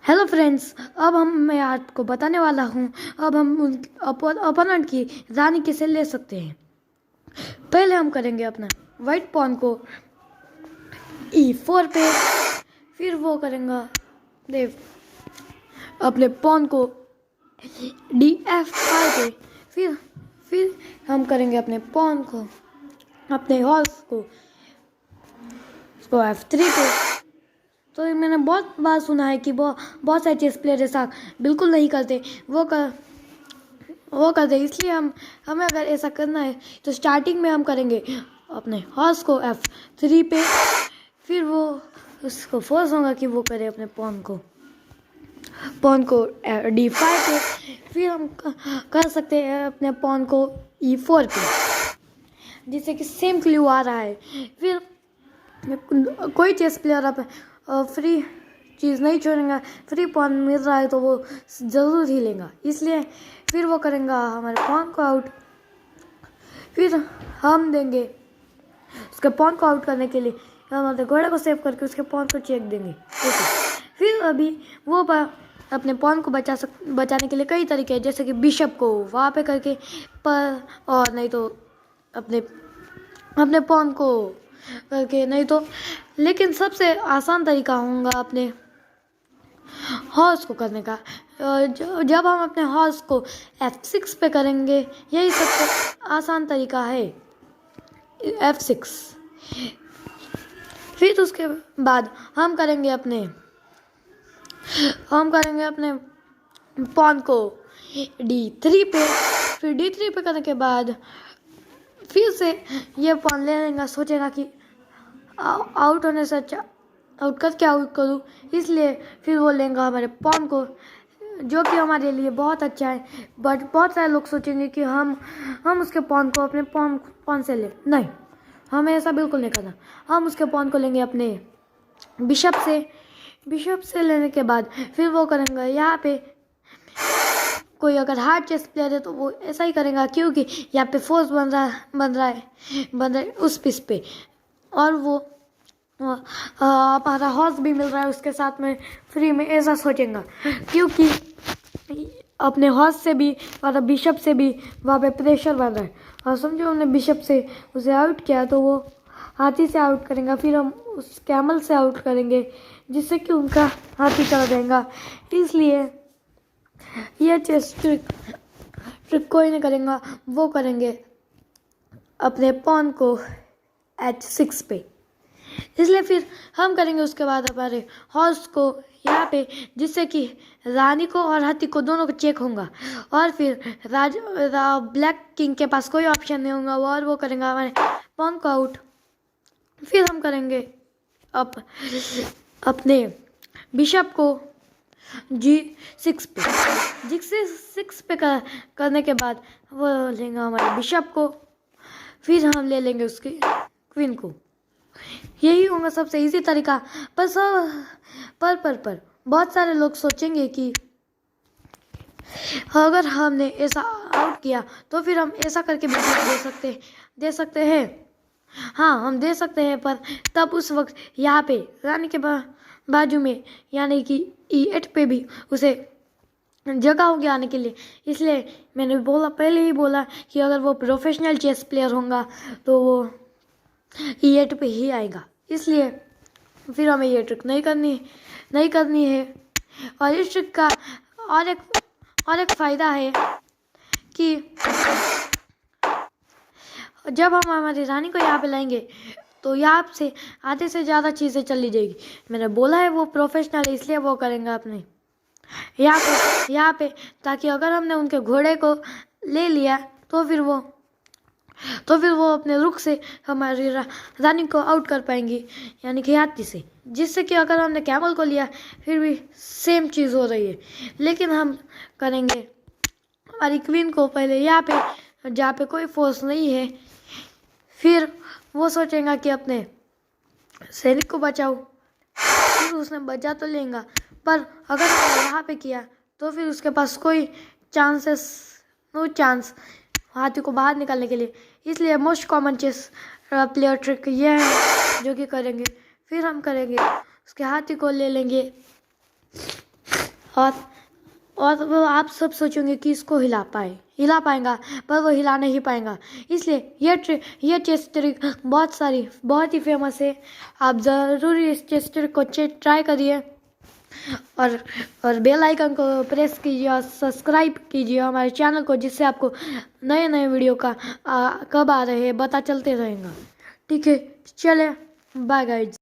Hello friends, अब मैं आपको बताने वाला हूँ। अब हम अपोनेंट की रानी कैसे ले सकते हैं। पहले हम करेंगे अपना वाइट पॉन को E4 पे, फिर वो करेंगे अपने पॉन को DF5 पे, फिर हम करेंगे अपने पॉन को, अपने हॉर्स को F3 पे। तो मैंने बहुत बार सुना है कि बहुत सारे चेस प्लेयर ऐसा बिल्कुल नहीं करते, वो करते। इसलिए हमें अगर ऐसा करना है तो स्टार्टिंग में हम करेंगे अपने हॉर्स को F3 पे, फिर वो उसको फोर्स होगा कि वो करे अपने पॉन को D5 पे, फिर हम कर सकते हैं अपने पॉन को E4 पे, जिससे कि सेम क्लू आ रहा है। फिर कोई चेस प्लेयर अब फ्री चीज़ नहीं छोड़ेगा, फ्री पॉन मिल रहा है तो वो ज़रूर ही लेगा। इसलिए फिर वो करेंगे हमारे पॉन को आउट। फिर हम देंगे उसके पॉन को आउट करने के लिए हमारे घोड़े को सेव करके उसके पॉन को चेक देंगे। फिर अभी वो अपने पॉन को बचाने के लिए कई तरीके हैं, जैसे कि बिशप को वहाँ पे करके, पर और नहीं तो अपने पॉन को करके, नहीं तो लेकिन सबसे आसान तरीका होगा अपने हॉर्स को करने का। जब हम अपने हॉर्स को F6 पे करेंगे, यही सबसे आसान तरीका है, F6। फिर उसके बाद हम करेंगे अपने पॉन को D3 पे, फिर D3 पे करने के बाद फिर से ये पॉन ले लेगा, सोचेगा कि आउट होने से अच्छा आउट करके आउट करूँ, इसलिए फिर वो लेंगे हमारे पॉन को, जो कि हमारे लिए बहुत अच्छा है। बट बहुत सारे लोग सोचेंगे कि हम उसके पॉन को अपने पॉन से ले, नहीं, हमें ऐसा बिल्कुल नहीं करना। हम उसके पॉन को लेंगे अपने बिशप से लेने के बाद फिर वो करेंगे यहाँ पे। कोई अगर हार्ड चेस प्लेयर है तो वो ऐसा ही करेगा, क्योंकि यहाँ पे फोर्स बन रहा है उस पीस पे, और वो हमारा हॉर्स भी मिल रहा है उसके साथ में फ्री में, ऐसा सोचेगा। क्योंकि अपने हॉर्स से भी और बिशप से भी वहाँ पे प्रेशर बन रहा है, और समझो हमने बिशप से उसे आउट किया तो वो हाथी से आउट करेंगे, फिर हम उस कैमल से आउट करेंगे, जिससे कि उनका हाथी चला जाएगा। इसलिए यह चेस ट्रिक कोई नहीं करेगा, वो करेंगे अपने पॉन को H6 पे। इसलिए फिर हम करेंगे उसके बाद हमारे हॉर्स को यहाँ पे, जिससे कि रानी को और हाथी को दोनों को चेक होगा, और फिर ब्लैक किंग के पास कोई ऑप्शन नहीं होगा, और वो करेंगे हमारे पॉन को आउट। फिर हम करेंगे अपने बिशप को G6 पे करने के बाद वो लेंगे हमारे बिशप को, फिर हम ले लेंगे उसकी क्वीन को। यही होगा सबसे इजी तरीका। पर बहुत सारे लोग सोचेंगे कि अगर हमने ऐसा आउट किया तो फिर हम ऐसा करके भी दे सकते हैं। हाँ, हम दे सकते हैं, पर तब उस वक्त यहाँ पे रानी के बाजू में, यानी कि E8 पे भी उसे जगह होगी आने के लिए। इसलिए मैंने पहले ही बोला कि अगर वो प्रोफेशनल चेस प्लेयर होगा तो वो E8 पे ही आएगा। इसलिए फिर हमें ये ट्रिक नहीं करनी है। और इस ट्रिक का और एक फ़ायदा है कि जब हम हमारी रानी को यहाँ पे लाएंगे तो यहाँ से आधे से ज़्यादा चीज़ें चली जाएगी। मैंने बोला है वो प्रोफेशनल है, इसलिए वो करेंगे अपने यहाँ पे, ताकि अगर हमने उनके घोड़े को ले लिया तो फिर वो अपने रुख से हमारी रानी को आउट कर पाएंगी, यानी कि हाथी से। जिससे कि अगर हमने कैमल को लिया फिर भी सेम चीज़ हो रही है। लेकिन हम करेंगे हमारी क्वीन को पहले यहाँ पे, जहाँ पे कोई फोर्स नहीं है। फिर वो सोचेगा कि अपने सैनिक को बचाओ, फिर उसने बचा तो लेगा, पर अगर हमने यहाँ पे किया तो फिर उसके पास कोई नो चांस हाथी को बाहर निकालने के लिए। इसलिए most common chess player trick ये है जो कि करेंगे। फिर हम करेंगे उसके हाथी को ले लेंगे और वो आप सब सोचेंगे कि इसको हिला पाएगा, पर वो हिला नहीं पाएगा। इसलिए ये चेस ट्रिक बहुत ही फेमस है। आप ज़रूर इस चेस ट्रिक को ट्राई करिए और बेल आइकन को प्रेस कीजिए और सब्सक्राइब कीजिए हमारे चैनल को, जिससे आपको नए नए वीडियो का कब आ रहे हैं पता चलते रहेगा। ठीक है, चले, बाय गाइज।